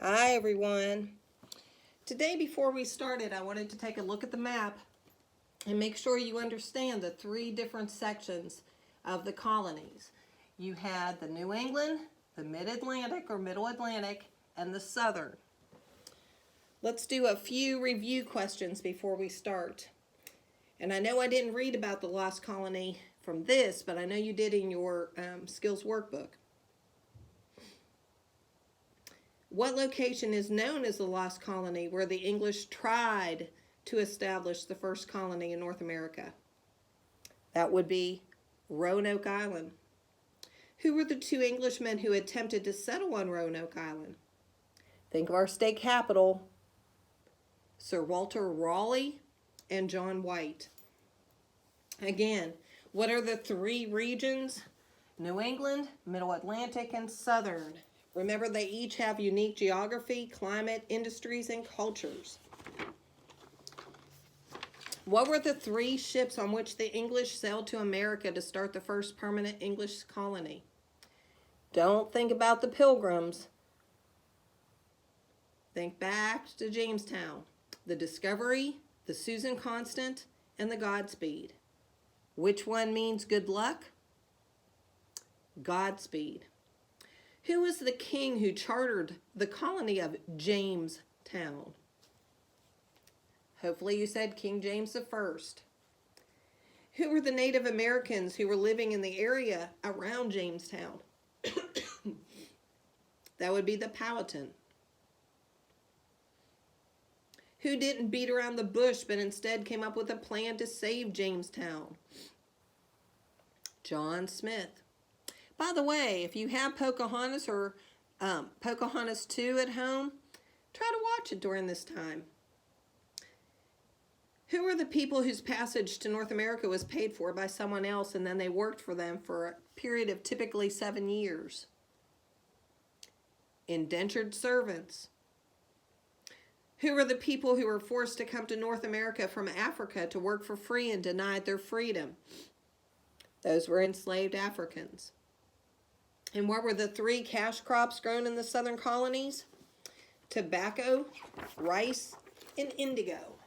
Hi everyone. Today before we started, I wanted to take a look at the map and make sure you understand the three different sections of the colonies. You had the New England, the Mid-Atlantic or Middle Atlantic, and the Southern. Let's do a few review questions before we start. And I know I didn't read about the Lost Colony from this, but I know you did in your skills workbook. What location is known as the Lost Colony where the English tried to establish the first colony in North America? That would be Roanoke Island. Who were the two Englishmen who attempted to settle on Roanoke Island? Think of our state capital, Sir Walter Raleigh and John White. Again, what are the three regions? New England, Middle Atlantic, and Southern. Remember, they each have unique geography, climate, industries, and cultures. What were the three ships on which the English sailed to America to start the first permanent English colony? Don't think about the Pilgrims. Think back to Jamestown. The Discovery, the Susan Constant, and the Godspeed. Which one means good luck? Godspeed. Who was the king who chartered the colony of Jamestown? Hopefully you said King James I. Who were the Native Americans who were living in the area around Jamestown? That would be the Powhatan. Who didn't beat around the bush but instead came up with a plan to save Jamestown? John Smith. By the way, if you have Pocahontas or Pocahontas 2 at home, try to watch it during this time. Who were the people whose passage to North America was paid for by someone else and then they worked for them for a period of typically 7 years? Indentured servants. Who were the people who were forced to come to North America from Africa to work for free and denied their freedom? Those were enslaved Africans. And what were the three cash crops grown in the southern colonies? Tobacco, rice, and indigo.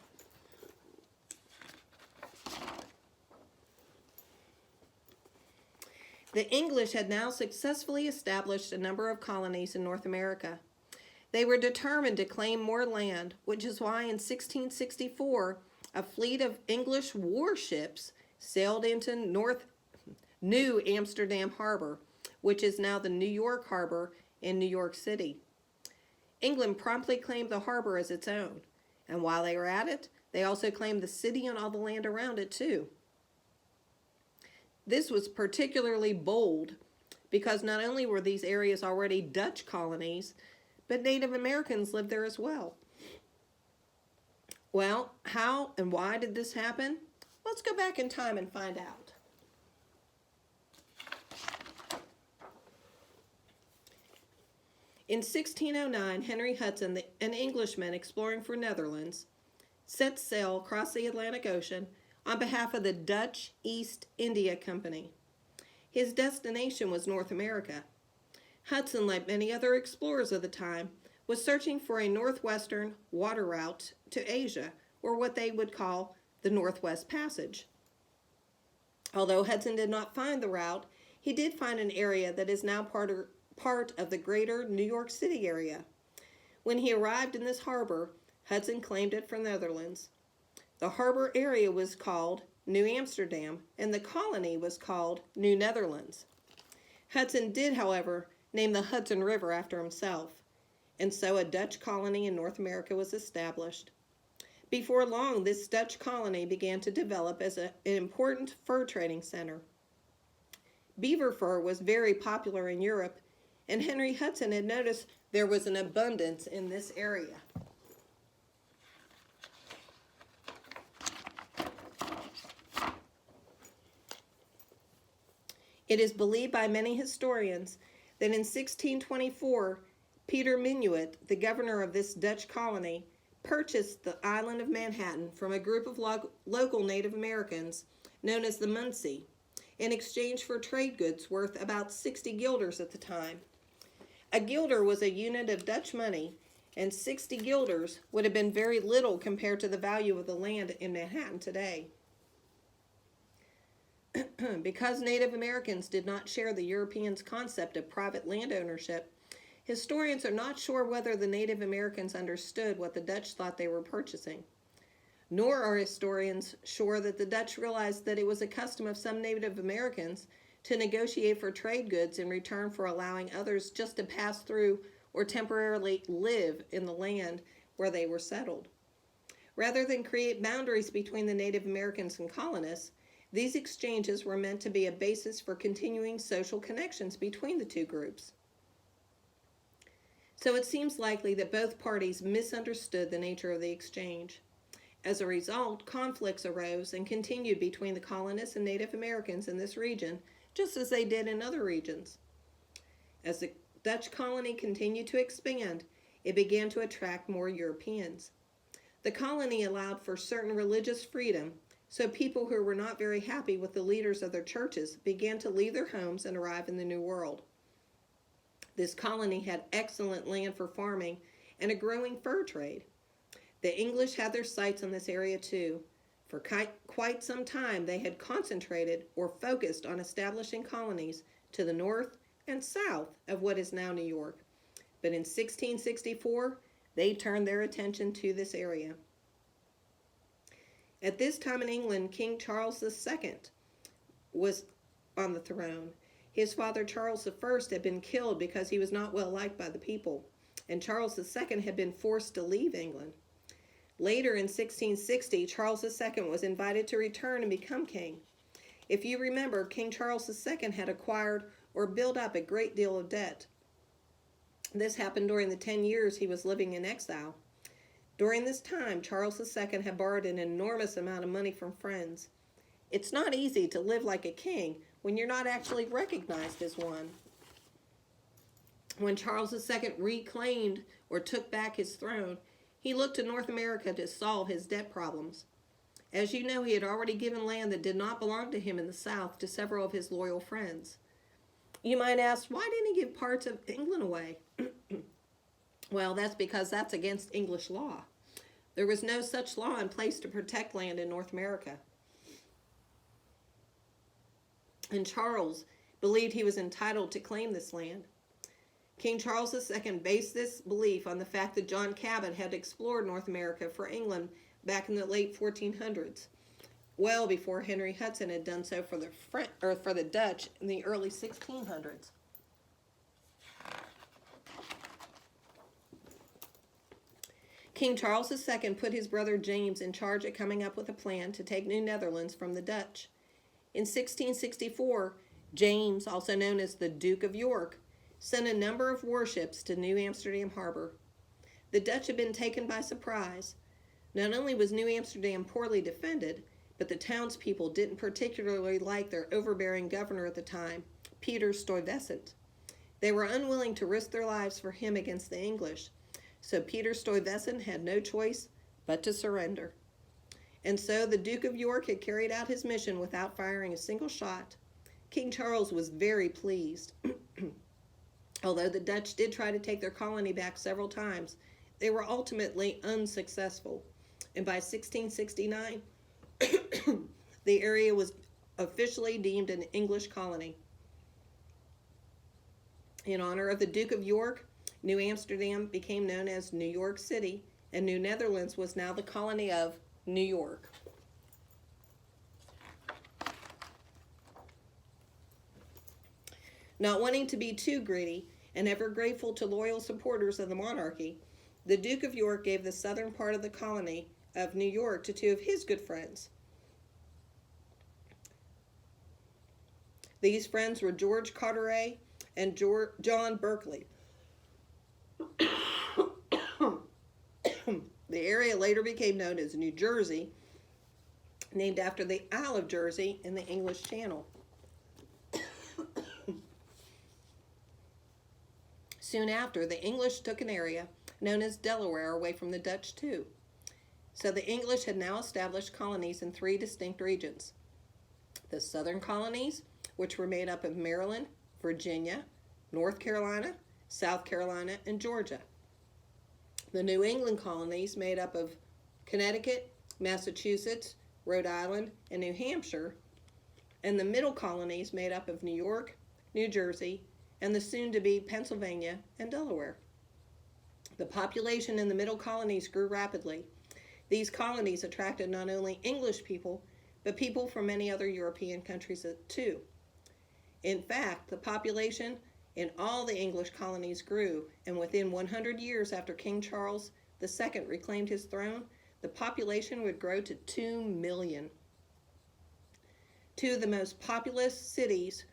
The English had now successfully established a number of colonies in North America. They were determined to claim more land, which is why in 1664, a fleet of English warships sailed into New Amsterdam Harbor, which is now the New York Harbor in New York City. England promptly claimed the harbor as its own, and while they were at it, they also claimed the city and all the land around it too. This was particularly bold because not only were these areas already Dutch colonies, but Native Americans lived there as well. Well, how and why did this happen? Let's go back in time and find out. In 1609, Henry Hudson, an Englishman exploring for Netherlands, set sail across the Atlantic Ocean on behalf of the Dutch East India Company. His destination was North America. Hudson, like many other explorers of the time, was searching for a northwestern water route to Asia, or what they would call the Northwest Passage. Although Hudson did not find the route, he did find an area that is now part of the greater New York City area. When he arrived in this harbor, Hudson claimed it for Netherlands. The harbor area was called New Amsterdam, and the colony was called New Netherlands. Hudson did, however, name the Hudson River after himself, and so a Dutch colony in North America was established. Before long, this Dutch colony began to develop as an important fur trading center. Beaver fur was very popular in Europe, and Henry Hudson had noticed there was an abundance in this area. It is believed by many historians that in 1624, Peter Minuit, the governor of this Dutch colony, purchased the island of Manhattan from a group of local Native Americans known as the Munsee in exchange for trade goods worth about 60 guilders at the time. A guilder was a unit of Dutch money and 60 guilders would have been very little compared to the value of the land in Manhattan today. Because Native Americans did not share the Europeans' concept of private land ownership, historians are not sure whether the Native Americans understood what the Dutch thought they were purchasing. Nor are historians sure that the Dutch realized that it was a custom of some Native Americans to negotiate for trade goods in return for allowing others just to pass through or temporarily live in the land where they were settled. Rather than create boundaries between the Native Americans and colonists, these exchanges were meant to be a basis for continuing social connections between the two groups. So it seems likely that both parties misunderstood the nature of the exchange. As a result, conflicts arose and continued between the colonists and Native Americans in this region, just as they did in other regions. As the Dutch colony continued to expand, it began to attract more Europeans. The colony allowed for certain religious freedom, so people who were not very happy with the leaders of their churches began to leave their homes and arrive in the New World. This colony had excellent land for farming and a growing fur trade. The English had their sights on this area too. For quite some time, they had concentrated or focused on establishing colonies to the north and south of what is now New York. But in 1664, they turned their attention to this area. At this time in England, King Charles II was on the throne. His father Charles I had been killed because he was not well liked by the people, and Charles II had been forced to leave England. Later in 1660, Charles II was invited to return and become king. If you remember, King Charles II had acquired or built up a great deal of debt. This happened during the 10 years he was living in exile. During this time, Charles II had borrowed an enormous amount of money from friends. It's not easy to live like a king when you're not actually recognized as one. When Charles II reclaimed or took back his throne, he looked to North America to solve his debt problems. As you know, he had already given land that did not belong to him in the South to several of his loyal friends. You might ask, why didn't he give parts of England away? Well, that's because that's against English law. There was no such law in place to protect land in North America. And Charles believed he was entitled to claim this land. King Charles II based this belief on the fact that John Cabot had explored North America for England back in the late 1400s, well before Henry Hudson had done so for the Dutch in the early 1600s. King Charles II put his brother James in charge of coming up with a plan to take New Netherlands from the Dutch. In 1664, James, also known as the Duke of York, sent a number of warships to New Amsterdam harbor. The Dutch had been taken by surprise. Not only was New Amsterdam poorly defended, but the townspeople didn't particularly like their overbearing governor at the time, Peter Stuyvesant. They were unwilling to risk their lives for him against the English, so Peter Stuyvesant had no choice but to surrender. And so the Duke of York had carried out his mission without firing a single shot. King Charles was very pleased. Although the Dutch did try to take their colony back several times, they were ultimately unsuccessful. And by 1669, the area was officially deemed an English colony. In honor of the Duke of York, New Amsterdam became known as New York City, and New Netherlands was now the colony of New York. Not wanting to be too greedy and ever grateful to loyal supporters of the monarchy, the Duke of York gave the southern part of the colony of New York to two of his good friends. These friends were George Carteret and John Berkeley. The area later became known as New Jersey, named after the Isle of Jersey in the English Channel. Soon after, the English took an area known as Delaware away from the Dutch too. So the English had now established colonies in three distinct regions. The southern colonies, which were made up of Maryland, Virginia, North Carolina, South Carolina, and Georgia. The New England colonies, made up of Connecticut, Massachusetts, Rhode Island, and New Hampshire, and the Middle colonies, made up of New York, New Jersey, and the soon-to-be Pennsylvania and Delaware. The population in the Middle colonies grew rapidly. These colonies attracted not only English people, but people from many other European countries too. In fact, the population in all the English colonies grew, and within 100 years after King Charles II reclaimed his throne, the population would grow to 2 million. Two of the most populous cities,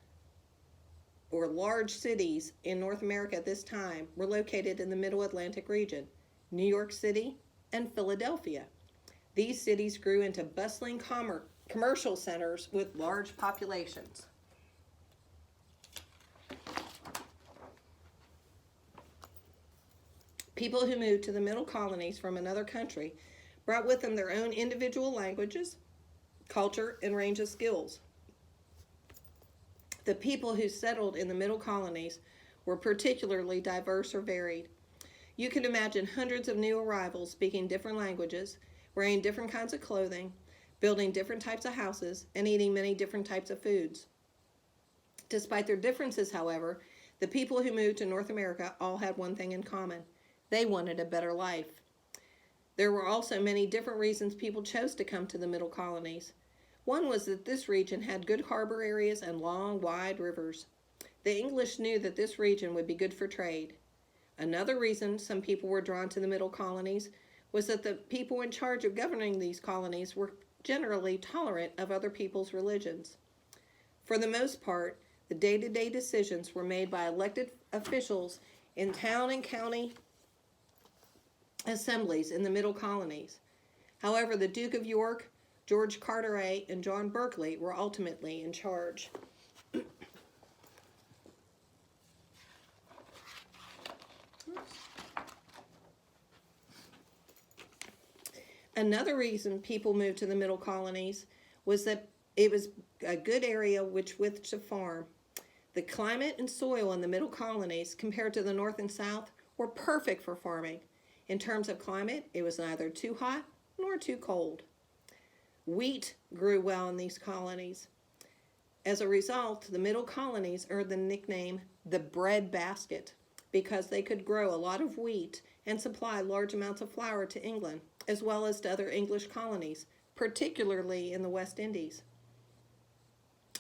or large cities, in North America at this time were located in the Middle Atlantic region, New York City and Philadelphia. These cities grew into bustling commercial centers with large populations. People who moved to the Middle colonies from another country brought with them their own individual languages, culture, and range of skills. The people who settled in the Middle colonies were particularly diverse or varied. You can imagine hundreds of new arrivals speaking different languages, wearing different kinds of clothing, building different types of houses, and eating many different types of foods. Despite their differences, however, the people who moved to North America all had one thing in common. They wanted a better life. There were also many different reasons people chose to come to the Middle colonies. One was that this region had good harbor areas and long, wide rivers. The English knew that this region would be good for trade. Another reason some people were drawn to the Middle colonies was that the people in charge of governing these colonies were generally tolerant of other people's religions. For the most part, the day-to-day decisions were made by elected officials in town and county assemblies in the Middle colonies. However, the Duke of York, George Carteret, and John Berkeley were ultimately in charge. Another reason people moved to the Middle colonies was that it was a good area with which to farm. The climate and soil in the Middle colonies, compared to the North and South, were perfect for farming. In terms of climate, it was neither too hot nor too cold. Wheat grew well in these colonies. As a result, the Middle colonies earned the nickname the bread basket because they could grow a lot of wheat and supply large amounts of flour to England, as well as to other English colonies, particularly in the West Indies.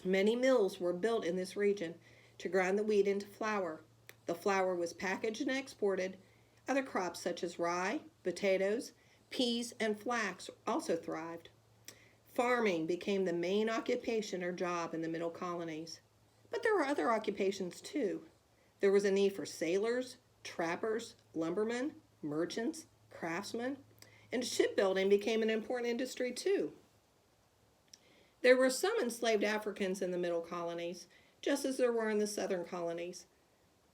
Many mills were built in this region to grind the wheat into flour. The flour was packaged and exported. Other crops such as rye, potatoes, peas, and flax also thrived. Farming became the main occupation or job in the Middle colonies. But there were other occupations too. There was a need for sailors, trappers, lumbermen, merchants, craftsmen, and shipbuilding became an important industry too. There were some enslaved Africans in the Middle colonies, just as there were in the Southern colonies.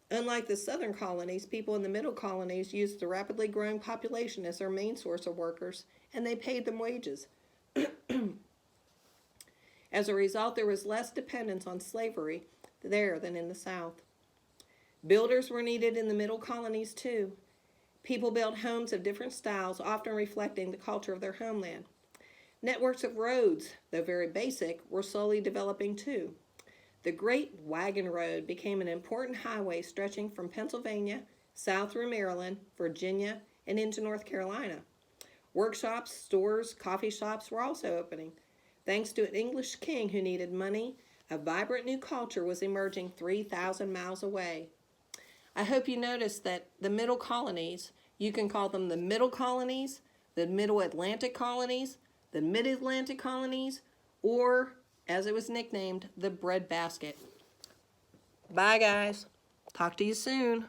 Unlike the Southern colonies, people in the Middle colonies used the rapidly growing population as their main source of workers, and they paid them wages. As a result, there was less dependence on slavery there than in the South. Builders were needed in the Middle colonies too. People built homes of different styles, often reflecting the culture of their homeland. Networks of roads, though very basic, were slowly developing too. The Great Wagon Road became an important highway stretching from Pennsylvania, south through Maryland, Virginia, and into North Carolina. Workshops, stores, coffee shops were also opening. Thanks to an English king who needed money, a vibrant new culture was emerging 3,000 miles away. I hope you noticed that the Middle colonies, you can call them the Middle colonies, the Middle Atlantic colonies, the Mid-Atlantic colonies, or, as it was nicknamed, the bread basket. Bye, guys. Talk to you soon.